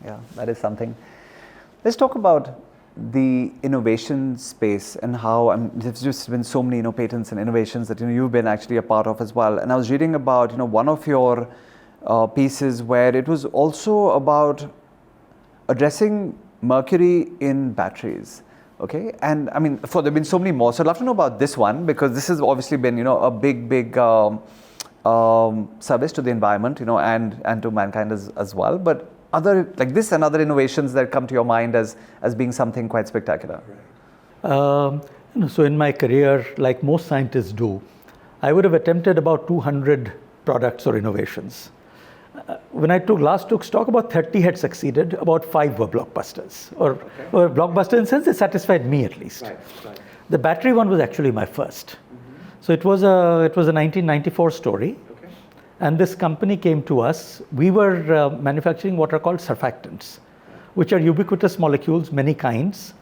Yeah, that is something. Let's talk about the innovation space and how there's just been so many patents and innovations that you've been actually a part of as well. And I was reading about one of your pieces where it was also about addressing mercury in batteries. Okay, and I mean, there've been so many more. So I'd love to know about this one, because this has obviously been a big service to the environment, and to mankind as well. But other like this and other innovations that come to your mind as being something quite spectacular. So in my career, like most scientists do, I would have attempted about 200 products or innovations. When I last took stock, about 30 had succeeded, about 5 were blockbusters, or blockbuster in the sense they satisfied me at least. Right. The battery one was actually my first. So it was a 1994 story. And this company came to us. We were manufacturing what are called surfactants, which are ubiquitous molecules, many kinds,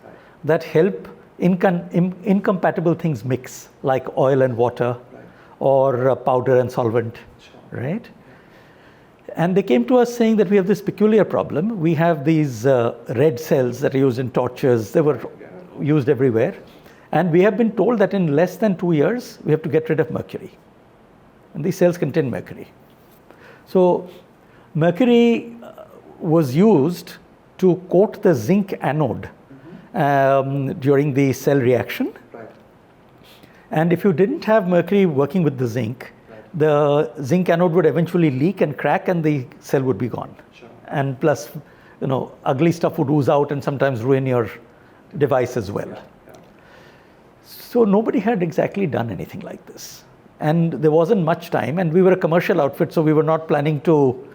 that help incompatible things mix, like oil and water, or powder and solvent, right? And they came to us saying that we have this peculiar problem. We have these red cells that are used in torches. They were used everywhere. And we have been told that in less than 2 years, we have to get rid of mercury. And these cells contain mercury. So mercury was used to coat the zinc anode during the cell reaction. Right. And if you didn't have mercury working with the zinc anode would eventually leak and crack, and the cell would be gone. Sure. And plus, ugly stuff would ooze out and sometimes ruin your device as well. Yeah. So nobody had exactly done anything like this. And there wasn't much time, and we were a commercial outfit, so we were not planning to,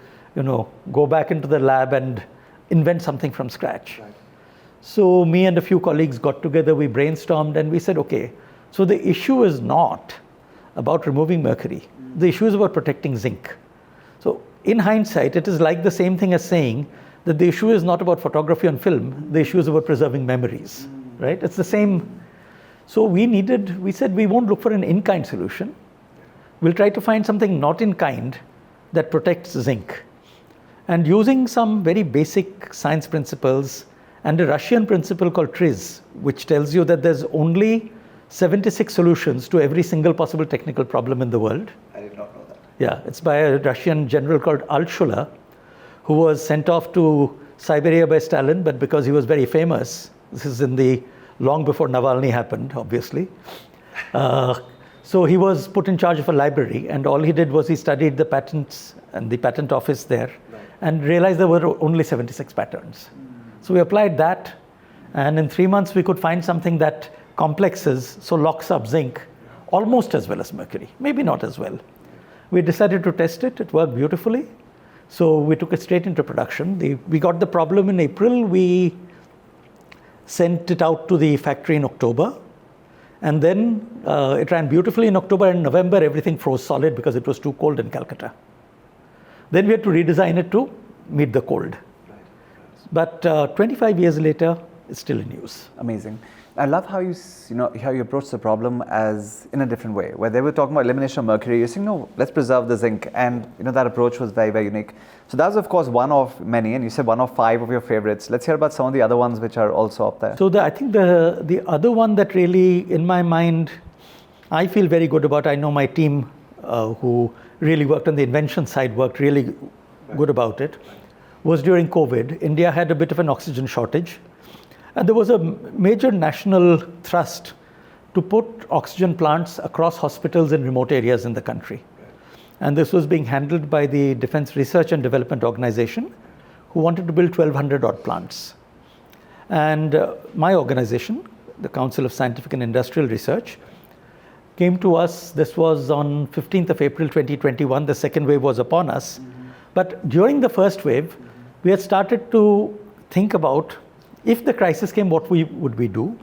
go back into the lab and invent something from scratch. Right. So me and a few colleagues got together, we brainstormed, and we said, okay, so the issue is not about removing mercury. The issue is about protecting zinc. So in hindsight, it is like the same thing as saying that the issue is not about photography on film, the issue is about preserving memories, right? It's the same. So we said we won't look for an in-kind solution. We'll try to find something not in kind that protects zinc. And using some very basic science principles and a Russian principle called TRIZ, which tells you that there's only 76 solutions to every single possible technical problem in the world. I did not know that. Yeah, it's by a Russian general called Altshuler, who was sent off to Siberia by Stalin, but because he was very famous, this is long before Navalny happened, obviously. So he was put in charge of a library, and all he did was he studied the patents and the patent office there, and realized there were only 76 patterns. So we applied that, and in 3 months we could find something that complexes, so locks up zinc almost as well as mercury, maybe not as well. We decided to test it. It worked beautifully. So we took it straight into production. We got the problem in April. We sent it out to the factory in October. And then it ran beautifully in October, and November everything froze solid because it was too cold in Calcutta. Then we had to redesign it to meet the cold. But 25 years later, it's still in use. Amazing. I love how how you approach the problem as in a different way. Where they were talking about elimination of mercury, you're saying, no, let's preserve the zinc. And that approach was very, very unique. So that was, of course, one of many, and you said one of 5 of your favorites. Let's hear about some of the other ones which are also up there. So I think the other one that really, in my mind, I feel very good about, I know my team who really worked on the invention side worked really good about it, was during COVID. India had a bit of an oxygen shortage. And there was a major national thrust to put oxygen plants across hospitals in remote areas in the country. And this was being handled by the Defense Research and Development Organization, who wanted to build 1,200 odd plants. And my organization, the Council of Scientific and Industrial Research, came to us. This was on 15th of April 2021. The second wave was upon us. But during the first wave, we had started to think about, if the crisis came, what would we do?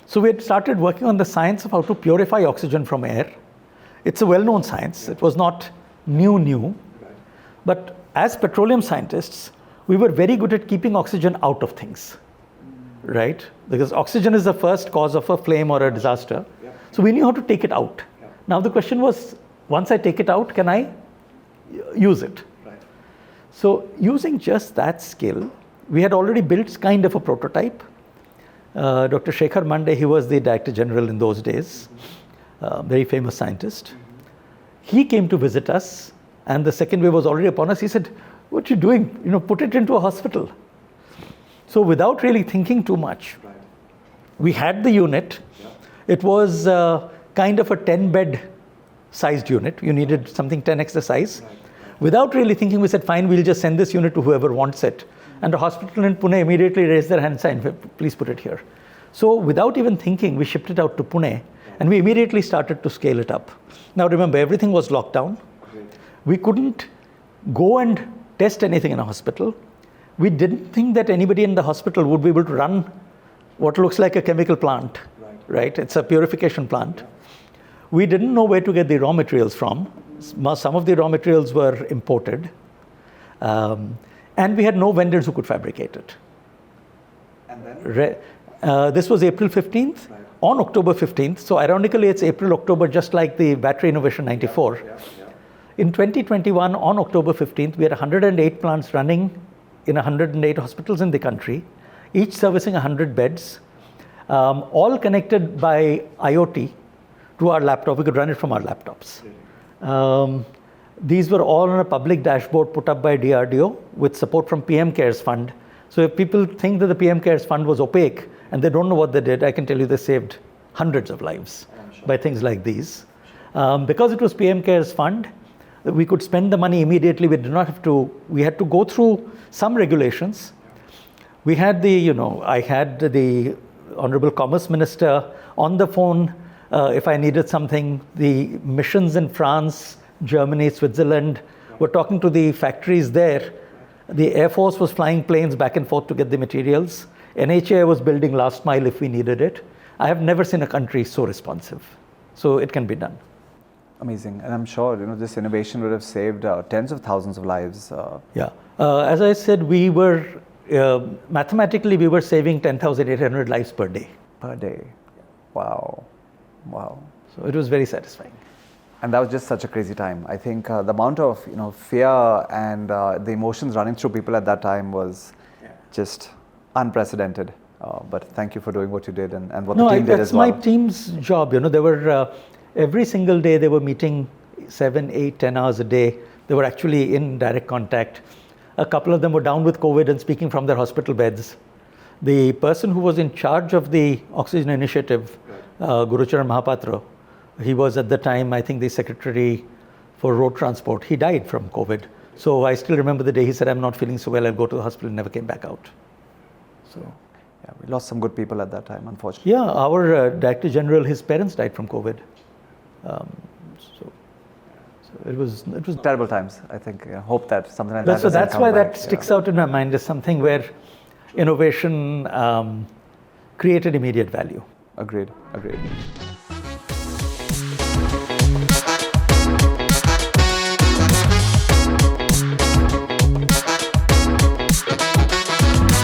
So we had started working on the science of how to purify oxygen from air. It's a well-known science. It was not new. But as petroleum scientists, we were very good at keeping oxygen out of things, right? Because oxygen is the first cause of a flame or a disaster. So we knew how to take it out. Now the question was, once I take it out, can I use it? So using just that skill, we had already built kind of a prototype. Dr. Shekhar Mande, he was the Director General in those days, very famous scientist. He came to visit us, and the second wave was already upon us. He said, "What you doing? Put it into a hospital." So without really thinking too much, we had the unit. It was kind of a 10-bed sized unit. You needed something 10x the size. Without really thinking, we said, fine, we'll just send this unit to whoever wants it. And the hospital in Pune immediately raised their hand and said, please put it here. So without even thinking, we shipped it out to Pune, and we immediately started to scale it up. Now remember, everything was locked down. We couldn't go and test anything in a hospital. We didn't think that anybody in the hospital would be able to run what looks like a chemical plant, right? It's a purification plant. We didn't know where to get the raw materials from. Some of the raw materials were imported. And we had no vendors who could fabricate it. And then? This was April 15th. Right. On October 15th, so ironically it's April, October, just like the Battery Innovation 94. In 2021, on October 15th, we had 108 plants running in 108 hospitals in the country, each servicing 100 beds, all connected by IoT to our laptop. We could run it from our laptops. These were all on a public dashboard put up by DRDO with support from PM CARES Fund. So if people think that the PM CARES Fund was opaque and they don't know what they did, I can tell you they saved hundreds of lives by things like these. Because it was PM CARES Fund, we could spend the money immediately. We did not have to, we had to go through some regulations. We had I had the Honorable Commerce Minister on the phone if I needed something. The missions in France, Germany, Switzerland were talking to the factories there. The Air Force was flying planes back and forth to get the materials. NHA was building last mile if we needed it. I have never seen a country so responsive. So it can be done. Amazing. And I'm sure this innovation would have saved tens of thousands of lives. As I said, we were mathematically we were saving 10,800 lives per day. Per day. Wow. So it was very satisfying. And that was just such a crazy time. I think the amount of fear and the emotions running through people at that time was just unprecedented. But thank you for doing what you did and what the team did as well. That's my team's job. They were every single day they were meeting 7, 8, 10 hours a day. They were actually in direct contact. A couple of them were down with COVID and speaking from their hospital beds. The person who was in charge of the Oxygen Initiative, Gurucharan Mahapatra, he was at the time, I think, the Secretary for Road Transport. He died from COVID. So I still remember the day he said, I'm not feeling so well, I'll go to the hospital, and never came back out. So, yeah, we lost some good people at that time, unfortunately. Yeah, our Director General, his parents died from COVID. So it was terrible times. I think. Hope that something like that. So that's why that sticks out in my mind as something where innovation created immediate value. Agreed.